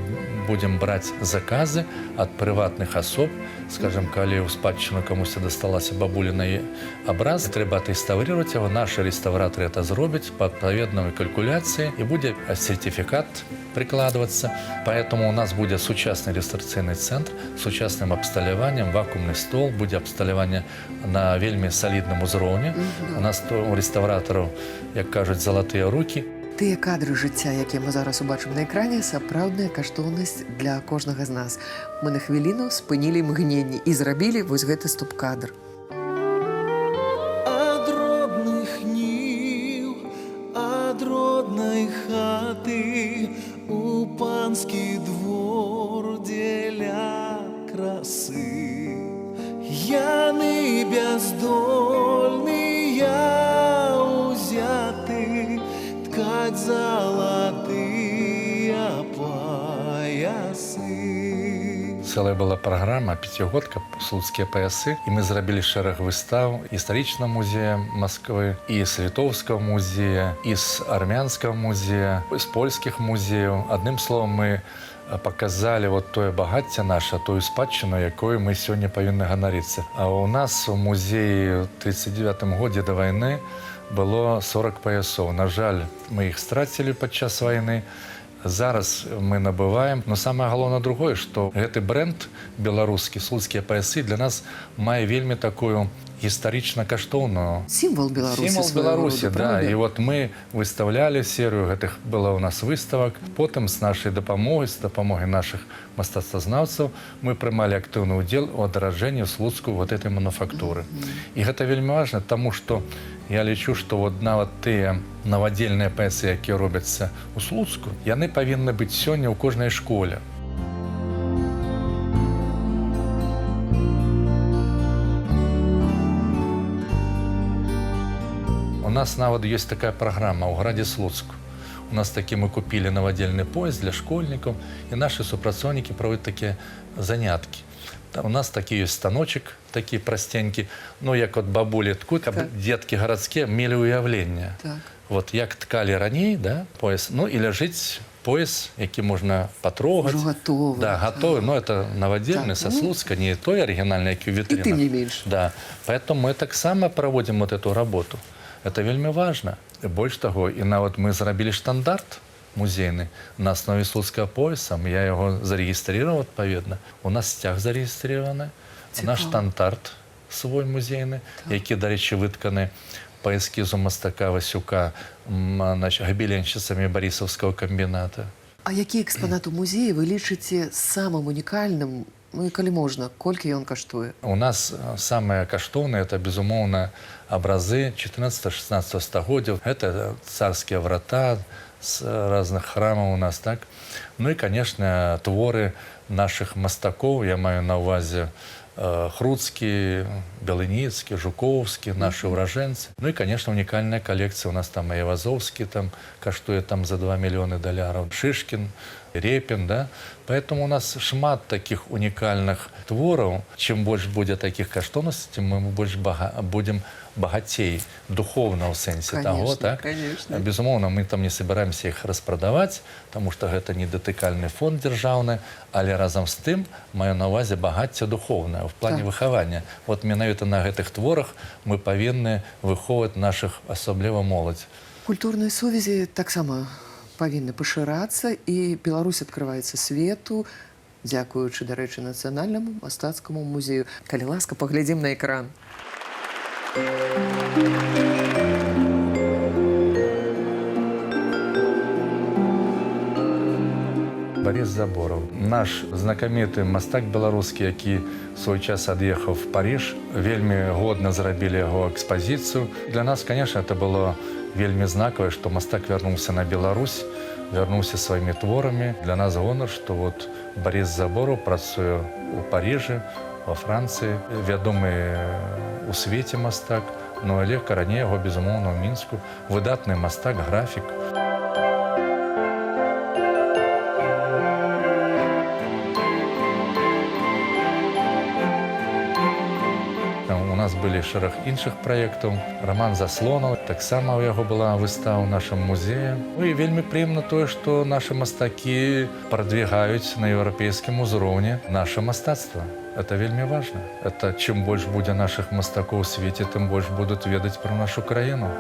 будем брать заказы от приватных особ. Скажем, калі ў спадчыну камусь дасталася бабуліна абраз, трэба отреставрировать его. Наши реставраторы это зробят по адпаведной калькуляции, и будет сертификат прикладываться. Поэтому у нас будет сучасный реставрационный центр с сучасным абсталяваннем, вакуумный стол, будет абсталяванне на вельмі солидном узроўні. У нас у реставраторов, як кажуть, золотые руки. Тыя кадры жыцця, якія мы зараз убачым на экране, сапраўдная каштоўнасць для кожнага з нас. Мы на хвіліну спынілі імгненне і зрабілі вось гэты стоп-кадр. Ад родных ніў, ад роднай хаты у панскі двор дзеля красы. Яны бяздольныя узяты ткаць залатыя паясы. Целая была программа, пятигодка, слуцкие поясы. И мы зрабілі шэраг выстав исторического музея Москвы, и с Литовского музея, и с Армянского музея, из польских музеев. Одним словом, мы показали вот тое багацце наше, тую спадчыну, якою мы сегодня павінны ганарыцца. А у нас у музеі в 1939 годзе до войны было 40 поясов. На жаль, мы их страцілі падчас войны. Зараз мы набываем. Но самое галоўнае другое, что гэты бренд беларускі, слуцкія паясы, для нас мае вельмі такую гістарычна каштоўную. Сімвол Беларусі. Сімвол Беларусі, да. И вот мы выставляли серию гэтых, было у нас выставок. Потым с нашей дапамогай, с дапамогай наших мастацтвазнаўцаў мы прымалі актыўны ўдзел у адраджэнні слуцкую вот этой мануфактуры. И гэта вельмі важна, тому что я лічу, што вот нават тыя навадзельныя паясы, якія робяцца ў Слуцку, яны павінны быць сёння ў кожнай школе. У нас нават есть такая программа ў градзе Слуцку. У нас такі мы купілі навадзельны пояс для школьнікаў, і нашы супрацоўнікі праводзяць такія заняткі. У нас такі ёсць станочек, такі прасценькі, ну, як от бабулі ткуць, каб дзеткі гарадскія мелі ўяўленне. Вот як ткалі раней, да, пояс, ну, і ляжыць пояс, які можна патрогаць. Ужо гатовы. Да, гатовы, но это навадзельны са Слуцка, не той оригинальный, які ў вітринах. И тым не менш. Да, поэтому мы таксама проводим вот эту работу. Это вельмі важно. Больш таго, і нават мы зрабілі штандарт музейны на основе слуцкага пояса. Я его зарегистрировал адпаведна. У нас сцяг зарегистрированы, наш штандарт свой музейны, які, дарэчы, вытканы по эскізу мастака Васюка габеленшчыцамі Барысаўскага камбіната. А які экспанат у музеі вы лічыце самым унікальным? Ну і калі можна, колькі ён каштуе? У нас самое каштоўнае это, безумоўна, образы 14-16 стагоддзяў. Это царскія врата с разных храмаў у нас, так? Ну и, конечно, творы наших мастакоў, я маю на увазе Хруцкі, Белыніцкі, Жуковскі, наши уроженцы. Ну и, конечно, уникальная коллекция. У нас там Айвазовский, там каштуе там за 2 миллиона долларов. Шишкин, Репин, да. Поэтому у нас шмат таких уникальных творов. Чем больше будет таких каштоўнасцей, тем мы больше будем богатей духовного сенсе. Конечно, того, так? конечно. Безумоўно, мы там не собираемся их распродавать, потому что это не датыкальный фонд державный, але разом с тым маю на увазе багацце духовное в плане выхавання. Вот менавіта на гэтых творах мы павінны выхоўваць наших, асабліва моладзь. Культурныя сувязі таксама павінны пашырацца, і Беларусь адкрываецца свету, дзякуючы, дарэчы, нацыянальнаму мастацкаму музею. Калі ласка, паглядзім на экран. Борис Заборов. Наш знакаміты мастак беларускі, які свой час ад'ехаў в Париж, вельмі годна зрабілі яго экспазіцыю. Для нас, конечно, это было вельмі знакавае, што мастак вярнуўся на Беларусь, вярнуўся сваімі творамі. Для нас гонар, што вот Борис Заборов працуе у Парижы, во Францыі, вядомы у свеце мастак, но але караней яго, безумоўна, ў Мінску. Выдатны мастак, графік. У нас былі шэраг іншых праектаў. Роман Заслонаў, таксама ў яго была выстава ў нашым музеі. Ну і вельмі прыемна тое, што нашы мастакі прадвігаюць на еўрапейскім узроўні наша мастацтва. Это вельмі важна. Это чым больш будзе нашых мастакоў у свеце, тым больш будуць ведаць пра нашу краіну.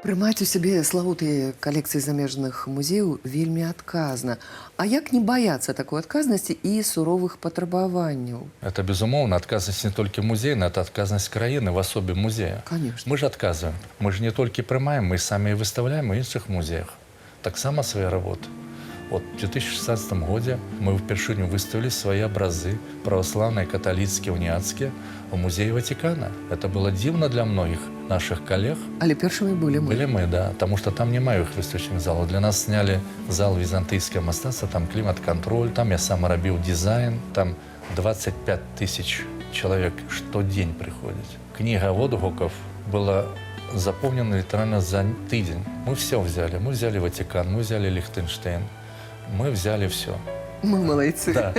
Прымаць у сябе славутыя калекцыі замежных музеяў вельмі адказна. А як не баяцца такой адказнасці і суровых патрабаванняў? Это, безумоўна, адказнасць не толькі музейная, это адказнасць краіны в асобе музея. Конечно. Мы ж адказваем. Мы ж не толькі прымаем, мы самі і выставляем у іншых музеях. Таксама свае работы. Вот в 2016 годзе мы впершыню выставілі свае абразы праваслаўныя, каталіцкія, уніяцкія у музеі Ватикана. Это было дзіўна для многіх наших коллег. Але першымі былі мы. Были мы, да, потому что там няма іх выставачных залаў. Для нас сняли зал візантыйскае мастацтва, там клімат-кантроль, там я сам рабіў дизайн, там 25 тысяч человек штодень приходят. Книга водгуков была заполнена литерально за тыдзень. Мы все взяли. Мы взяли Ватикан, мы взяли Лихтенштейн, мы взяли все. Мы малайцы. Да.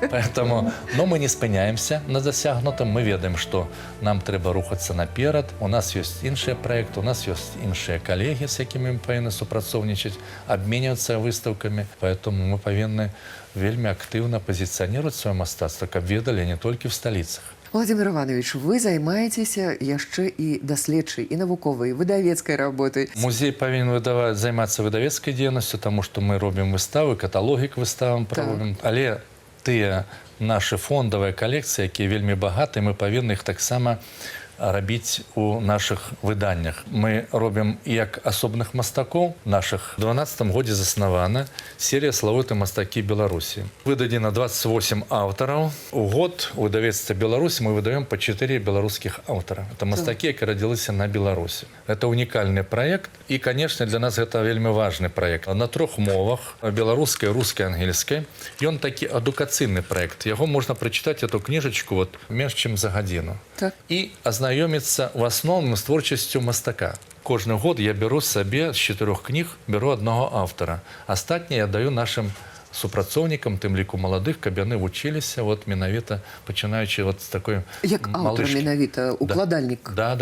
Поэтому, но мы не спыняемся на досягнутым. Мы ведаем, что нам трэба рухацца наперад. У нас есть іншыя проекты, у нас есть іншыя коллеги, с якімі мы павінны супрацоўнічаць, абменьвацца выставкамі. Поэтому мы павінны вельмі актыўна пазіцыянировать свое мастацтва, каб ведалі не толькі в столицах. Владимир Иванович, вы займаецеся яшчэ і даследчай, і навуковай, і выдавецкай работай. Музей павінен займацца выдавецкай дзейнасцю, таму што мы робім выставы, каталогі к выставам праводзім. Але тыя нашы фондавыя калекцыі, якія вельмі багатыя, мы павінны іх таксама рабіць у наших выданнях. Мы робім як асобных мастакоў наших. В 2012 годзе заснавана серія славутыя мастакі Беларусі. Выдадзена 28 аўтараў. У год у выдавецтве Беларусі мы выдаем по 4 беларускіх аўтара. Это мастакі, якія радзіліся на Беларусі. Это унікальны проект. І, конечно, для нас гэта вельмі важны проект. На 3 мовах, беларускай, рускай, ангельскай. Ён такі адукацыйны проект. Яго можна прачытаць, эту кніжачку, вот, менш чым за гадзіну. Так. І азнаёміцца в основном з творчасцю мастака. Кожны год я беру сабе з 4 кніг, беру одного автора. Астатніе я даю нашим супрацоўнікам, тым ліку маладых, каб яны вучыліся, вот менавіта пачынаючы вот з такой як аўтар менавіта, укладальнік. Да.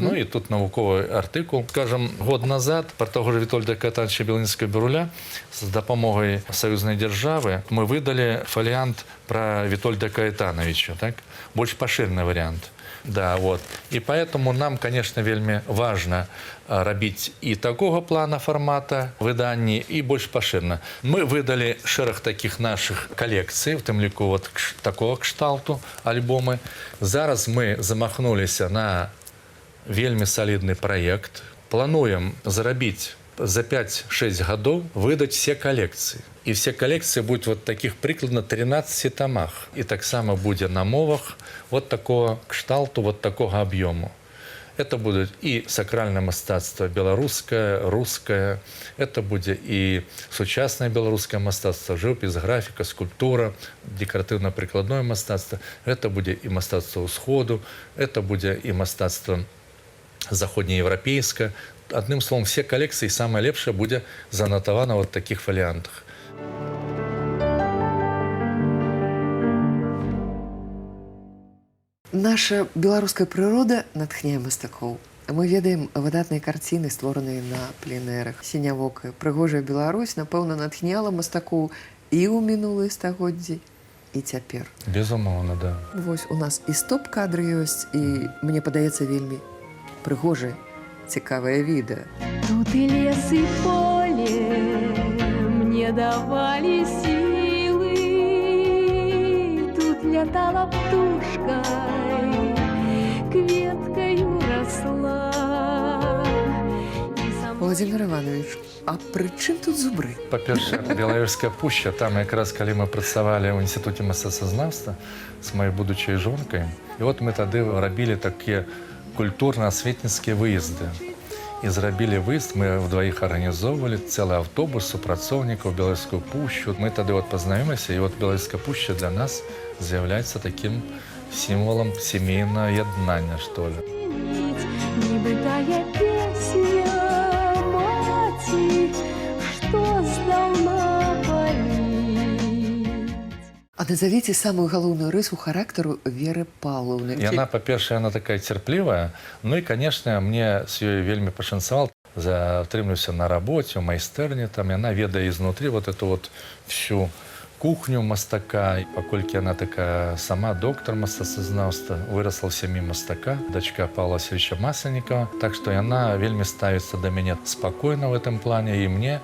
Ну і тут навуковы артыкул. Скажем, год назад пра таго ж Вітольда Каятановича Белынскага-Беруля з дапамогай саюзнай дзяржавы мы выдалі фаліянт пра Вітольда Каятановича, так? Больш пашырены вариант. Да, вот. И поэтому нам, конечно, вельмі важно рабіць і такого плана формата выданні, і больш пашырна. Мы выдалі шэраг таких наших колекцый, в тым ліку вот такого кшталту альбомы. Зараз мы замахнуліся на вельмі солидный проект. Плануем зарабіць за 5-6 годов выдать все коллекции. И все коллекции будут вот таких прикладно 13 томах. И так само будет на мовах вот такого кшталту, вот такого объему. Это будет и сакральное мастацтво белорусское, русское, это будет и сучасное белорусское мастацтво, живопись, графика, скульптура, декоративно-прикладное мастацтво, это будет и мастацтво усходу, это будет и мастацтво заходнеевропейское. Одним словом, все коллекции, самое лепшее будет занотовано вот в таких фолиантах. Наша беларуская прырода натхняе мастакоў. Мы ведаем выдатныя карціны, створаныя на пленэрах. Сінявокая, прыгожая Беларусь, напэўна, натхняла мастакоў і ў мінулыя стагоддзі, і цяпер. Безумоўна, да. Вось у нас і стоп-кадры ёсць, і, мне падаецца, вельмі прыгожае, цікавае відэа. Тут и лес, и поле мне давали силы, тут летала птушкой, кветкою росла. Владимир Иванович, а пры чым тут зубры? Па-першае, Белавежская пушча, там якраз калі мы працавалі ў інстытуце мастацтвазнаўства з маёй будучай жонкай, і от мы тады рабілі такія культурна-асветніцкія выезды. І зрабілі выезд, мы вдвоих арганізоўвалі цэлы аўтобус супрацоўнікаў Белавежскую пушчу. Мы тады вот пазнаёміліся, і вот Белавежская пушча для нас з'яўляецца таким сімволам сямейнага яднання, што ли. Небытая песня, мати, что сдална А назовите самую галоўную рысу характару Веры Паўлаўны. Яна, па-першае, яна такая цярплівая. Ну і, канешне, мне з ёй вельмі пашанцавала. Затрымлюся на рабоце, у майстэрні, там яна ведае ізнутры вот эту вот всю кухню мастака. Паколькі яна такая сама доктар мастацтвазнаўства, вырасла ў сям'і мастака, дачка Павла Васильевича Масленікова. Так што яна вельмі ставіцца да мяне спакойна в этом плане, і мне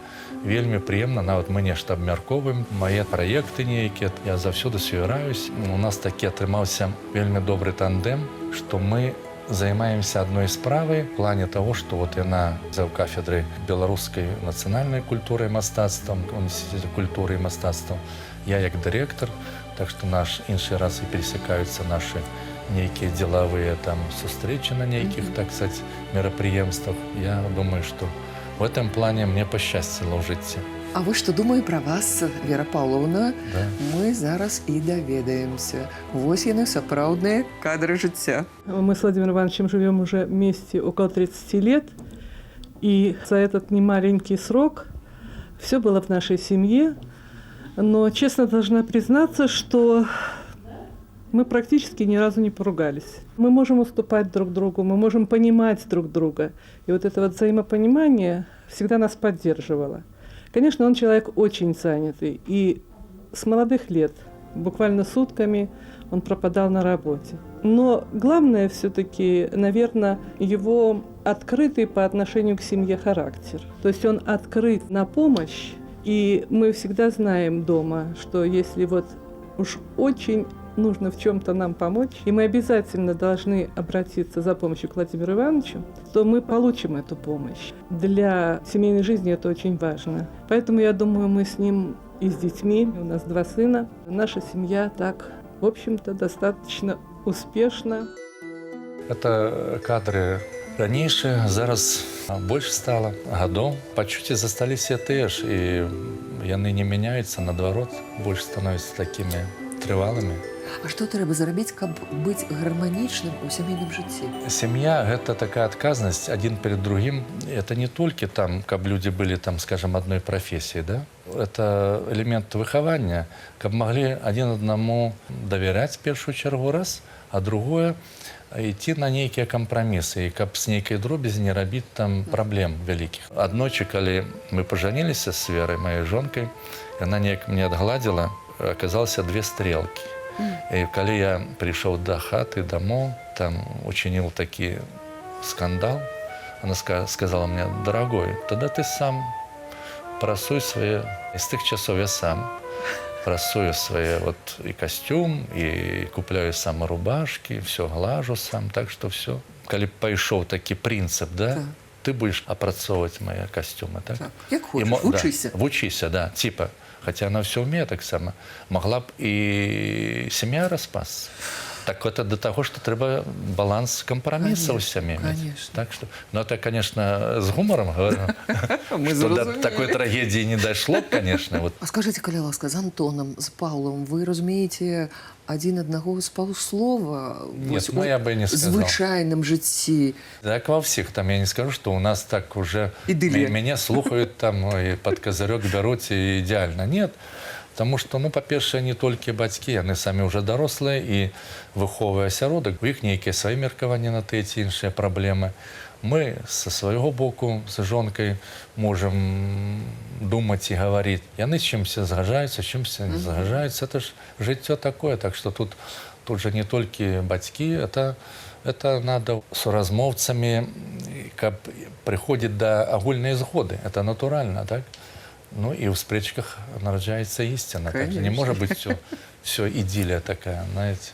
вельмі прыемна, нават мы нешта абмяркоўваем, мае праекты нейкія, я заўсёды з ёй граюсь. У нас такі атрымаўся вельмі добры тандем, што мы займаемся одной справой в плане того, что вот яна заўкафедры беларускай нацыянальнай культуры і мастацтвам, універсітэце культуры і мастацтвам. Я як дырэктар, так што наш іншы раз і пересекаюцца нашы нейкія дзелавыя там сустрэчы на нейкіх, так сказать, мерапрыемствах. Я думаю, што в этом плане мне пашчасціла ў жыцці. А вы што думае пра вас, Вера Паўлаўна? Да. Мы зараз і даведаемся. Вось яны сапраўдныя кадры жыцця. Мы с Владимиром Ивановичем живем уже вместе около 30 лет, и за этот немаленький срок все было в нашей семье. Но честно должна признаться, что мы практически ни разу не поругались. Мы можем уступать друг другу, мы можем понимать друг друга. И вот это вот взаимопонимание всегда нас поддерживало. Конечно, он человек очень занятый, и с молодых лет, буквально сутками, он пропадал на работе. Но главное все-таки, наверное, его открытый по отношению к семье характер. То есть он открыт на помощь, и мы всегда знаем дома, что если вот уж очень нужно в чем-то нам помочь, и мы обязательно должны обратиться за помощью к Владимиру Ивановичу, то мы получим эту помощь. Для семейной жизни это очень важно. Поэтому, я думаю, мы с ним и с детьми, у нас 2 сына, наша семья так, в общем-то, достаточно успешна. Это кадры ранейшие, зараз больше стало годов. Пачуцці засталіся тыя ж, і яны не мяняюцца, наадварот, больше становятся такими трывалымі. А што трэба зрабіць, каб быць гарманічным у сямейным жыцці? Сям'я – гэта такая адказнасць адзін перед другім. Это не толькі там, каб людзі былі там, скажем, адной прафесіі, да? Это элемент выхавання, каб маглі адзін аднаму давяряць першую чаргу раз, а другое ісці на нейкія кампрамісы, і каб з нейкай дробязі не рабіць там праблем вялікіх. Аднойчы, калі мы пажаніліся з Верай, маёй жонкай, яна неяк мне адгладзіла, аказалася 2 стрелкі. И когда я пришел до хаты, домой, там учинил такой скандал, она сказала мне: дорогой, тогда ты сам просуй свои... И с тех часов я сам просую свои вот и костюм, и купляю сам рубашки, все глажу сам, так что все. Когда пошел такой принцип, да, так, ты будешь опрацовывать мои костюмы, так? Так. Як хочеш, вучися. Да, вучися, да, типа. Хотя она все умеет так само. Могла б и семья распасться. Так это до того, что треба баланс компромисса у семьи. Конечно. Так что, ну это, конечно, с гумором говорю, что до такой трагедии не дошло, конечно. Вот. А скажите, калі ласка, з Антоном, з Паўлом, вы разумееце адзін аднаго з паўслова Нет, ну я бы не сказал. звычайным жыцці? Так во всех, там я не скажу, что у нас так уже меня слухают там и под козырек берут и идеально. Нет. Потому что, ну, по-перше, не толькі бацькі, яны самі ўжо дарослыя, і выхоўвае асяродак, у іх нейкія свае меркаванні на тыя ці іншыя праблемы. Мы со свайго боку з жонкай можам думаць і гаварыць. Яны з чымся згаджаюцца, з чымся не згаджаюцца. Это ж жыццё такое, так что тут же не толькі бацькі, это надо с размоўцамі, каб прыходзіць да агульнай згоды. Это натуральна, так? Ну и в спречках нараджается истина. Не может быть все идиллия такая, знаете.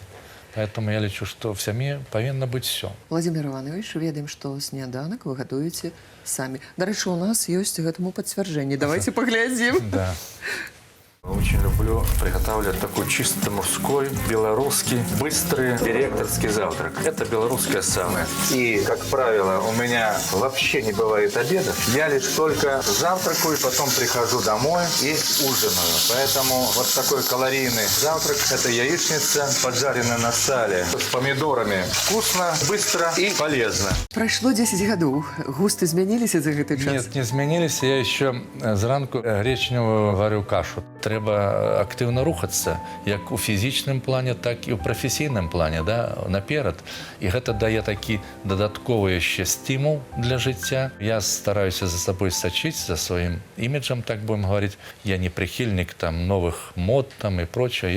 Поэтому я лечу, что в семье повинно быть все. Владимир Иванович, ведаем, что сняданок вы готовите сами. До речи, у нас есть к этому подтверждение. Давайте поглядим. Да. Очень люблю приготавливать такой чисто мужской, белорусский, быстрый директорский завтрак. Это белорусская сауна. И, как правило, у меня вообще не бывает обедов. Я лишь только завтракаю, потом прихожу домой и ужинаю. Поэтому вот такой калорийный завтрак – это яичница, поджаренная на сале, с помидорами. Вкусно, быстро и полезно. Прошло 10 годов. Густы изменились за этот час? Нет, не изменились. Я еще зранку гречневую варю кашу. трэба актыўна рухацца як у фізічным плане, так і ў прафесійным плане, да, наперад. І гэта дае такі дадатковы яшчэ стимул для жыцця. Я стараюся за сабой сачыць, за сваім іміджам, так будем говорить. Я не прихильник там новых мод там і прочее.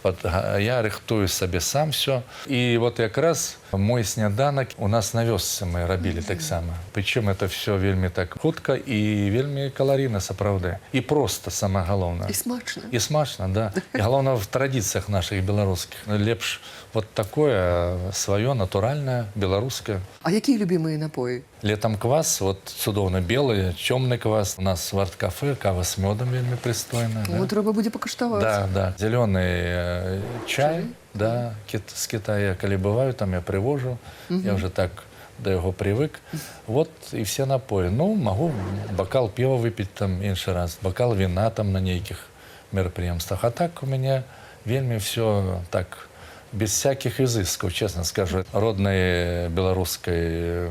Я рыхтую сабе сам все. І вот якраз мой сняданак у нас на вёсцы мы рабілі таксама. Прычым это все вельмі так хутка і вельмі каларійна сапраўды. І просто самае галоўнае. І смачна. І смачна, да. І галоўна в традыцыях наших беларускіх. Лепш вот такое сваё натуральнае, беларускае. А якія любімыя напоі? Летом квас, вот цудоўны белый, цёмны квас. У нас в арт-кафе кава с медом вельмі прыстойная. Ну, трэба будзе пакаштаваць. Да, да. Зеленый чай, да, с Китая, коли бываю, там я привожу. Я уже так до его привык. Вот и все напои. Ну, могу бокал пива выпить там инший раз, бокал вина там на неких мероприемствах. А так у меня вельми все так, без всяких изысков, честно скажу. Родной белорусской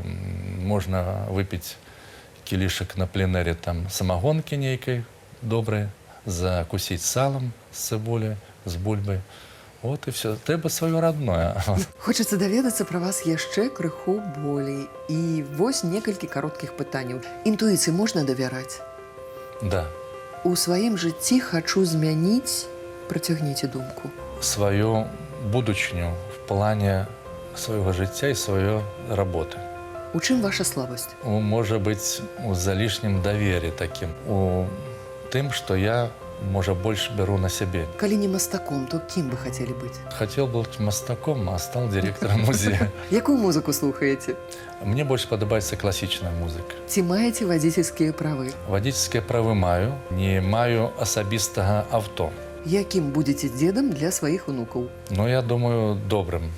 можно выпить килишек на пленэре там самогонки некой доброй, закусить салом с цибулей, с бульбой. Вот и все. Трэба свое родное. Хочацца даведацца пра вас яшчэ крыху болей. І вось некалькі кароткіх пытанняў. Інтуіцыі можна давяраць? Да. У сваім жыцці хачу змяніць, працягніце думку. Свою будучыню в плане своего жыцця і сваёй работы. У чым ваша слабасць? Может быть, у залишнім давері таким. У тым, што я, может, больше беру на себе. Калі не мастаком, то кім вы хацелі быць? Хотел быть мастаком, а стал директором музея. Якую музыку слухаеце? Мне больше подобается классичная музыка. Ці маеце вадзіцельскія правы? Водительские правы маю, не маю асабістага авто. Якім будзеце дзедам для сваіх унукаў? Но я думаю, добрым.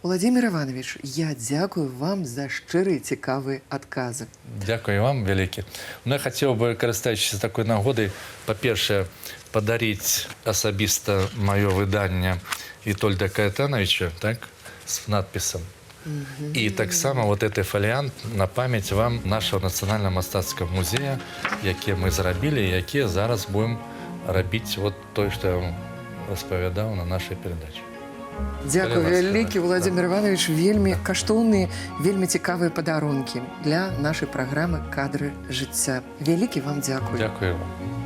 Владимир Иванович, я дзякую вам за шчырыя цікавыя адказы. Дякую вам вялікі. Ну, я хотел бы, карыстаючыся такой нагодай, па-першае, падарыць асабіста маё выданне Вітольда Каэтановича, так, с надписом. И таксама вот этот фолиант на память вам нашего Национального мастацкого музея, якія мы зрабілі, якія зараз будем рабіць вот той, что я вам распавядаў на нашай перадаче. Дзякую вялікі, Владимир Иванович, вельмі каштоўныя, вельмі цікавыя падарункі для нашай праграмы «Кадры жыцця». Вялікі вам дзякую. Дякую вам.